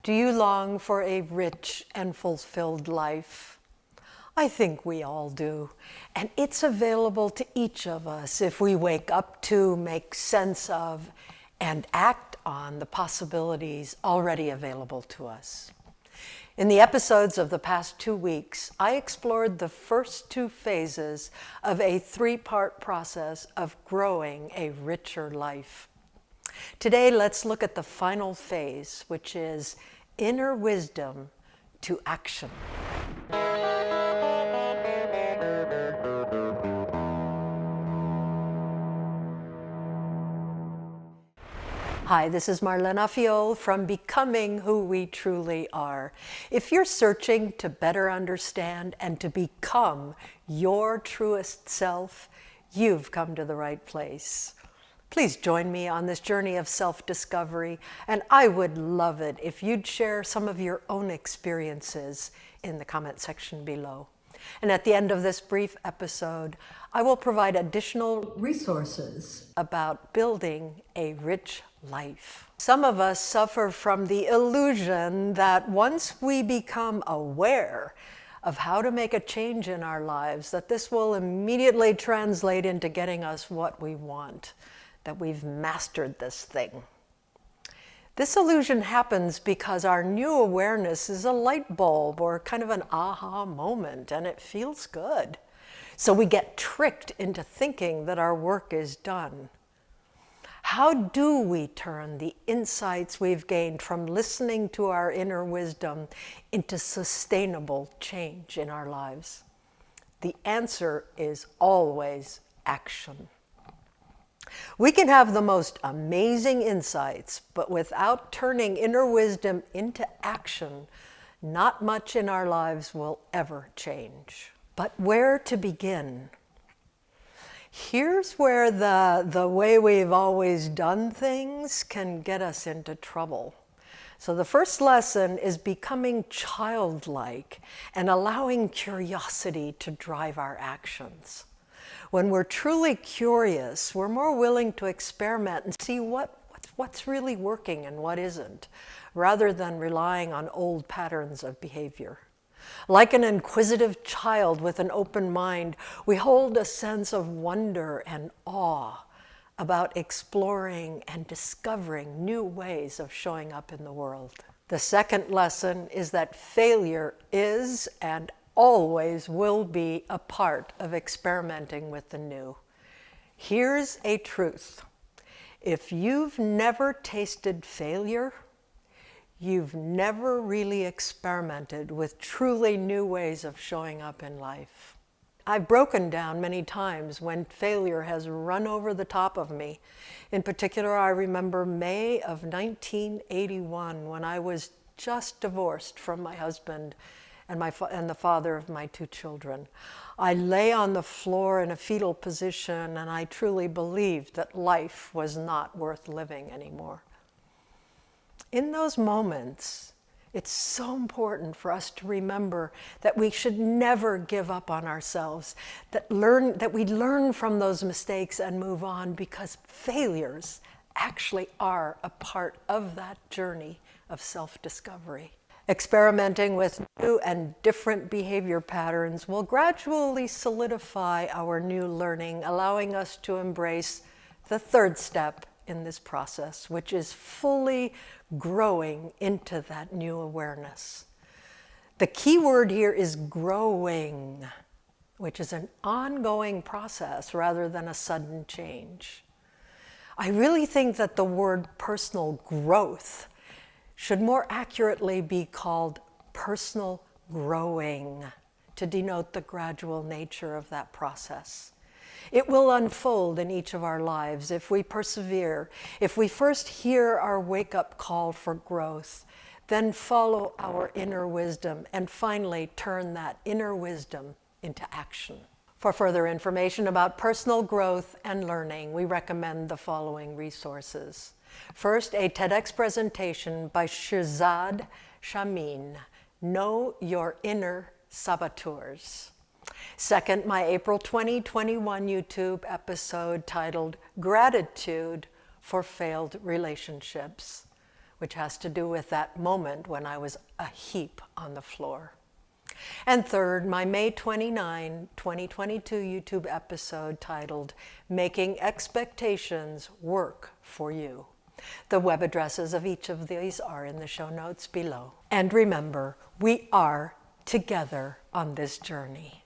Do you long for a rich and fulfilled life? I think we all do, and it's available to each of us if we wake up to, make sense of, and act on the possibilities already available to us. In the episodes of the past 2 weeks, I explored the first 2 phases of a 3-part process of growing a richer life. Today, let's look at the final phase, which is inner wisdom to action. Hi, this is Marlena from Becoming Who We Truly Are. If you're searching to better understand and to become your truest self, you've come to the right place. Please join me on this journey of self-discovery, and I would love it if you'd share some of your own experiences in the comment section below. And at the end of this brief episode, I will provide additional resources about building a rich life. Some of us suffer from the illusion that once we become aware of how to make a change in our lives, that this will immediately translate into getting us what we want, that we've mastered this thing. This illusion happens because our new awareness is a light bulb or kind of an aha moment, and it feels good. So we get tricked into thinking that our work is done. How do we turn the insights we've gained from listening to our inner wisdom into sustainable change in our lives? The answer is always action. We can have the most amazing insights, but without turning inner wisdom into action, not much in our lives will ever change. But where to begin? Here's where the way we've always done things can get us into trouble. So the first lesson is becoming childlike and allowing curiosity to drive our actions. When we're truly curious, we're more willing to experiment and see what's really working and what isn't, rather than relying on old patterns of behavior. Like an inquisitive child with an open mind, we hold a sense of wonder and awe about exploring and discovering new ways of showing up in the world. The second lesson is that failure is and always will be a part of experimenting with the new. Here's a truth. If you've never tasted failure, you've never really experimented with truly new ways of showing up in life. I've broken down many times when failure has run over the top of me. In particular, I remember May of 1981 when I was just divorced from my husband and the father of my 2 children. I lay on the floor in a fetal position, and I truly believed that life was not worth living anymore. In those moments, it's so important for us to remember that we should never give up on ourselves, that we learn from those mistakes and move on, because failures actually are a part of that journey of self-discovery. Experimenting with new and different behavior patterns will gradually solidify our new learning, allowing us to embrace the third step in this process, which is fully growing into that new awareness. The key word here is growing, which is an ongoing process rather than a sudden change. I really think that the word personal growth should more accurately be called personal growing to denote the gradual nature of that process. It will unfold in each of our lives if we persevere, if we first hear our wake-up call for growth, then follow our inner wisdom, and finally turn that inner wisdom into action. For further information about personal growth and learning, we recommend the following resources. First, a TEDx presentation by Shirzad Chamine, Know Your Inner Saboteurs. Second, my April 2021 YouTube episode titled Gratitude for Failed Relationships, which has to do with that moment when I was a heap on the floor. And third, my May 29, 2022 YouTube episode titled Making Expectations Work for You. The web addresses of each of these are in the show notes below. And remember, we are together on this journey.